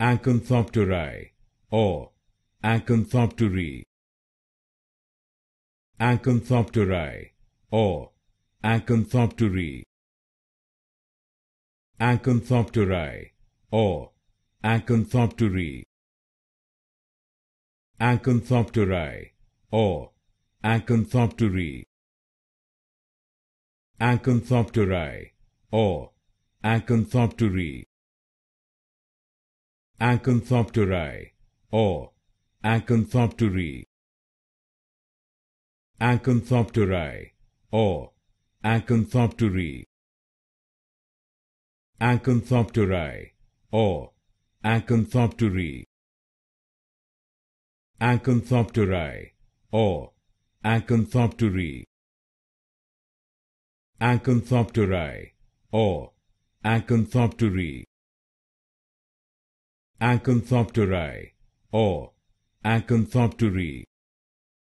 Acanthopteri or Acanthopteri. Acanthopteri or Acanthopteri. Acanthopteri or Acanthopteri. Acanthopteri or Acanthopteri. Acanthopteri or Acanthopteri. Acanthopteri or Acanthopteri. Acanthopteri or Acanthopteri. Acanthopteri or Acanthopteri. Acanthopteri or Acanthopteri. Acanthopteri or Acanthopteri. Acanthopteri or Acanthopteri.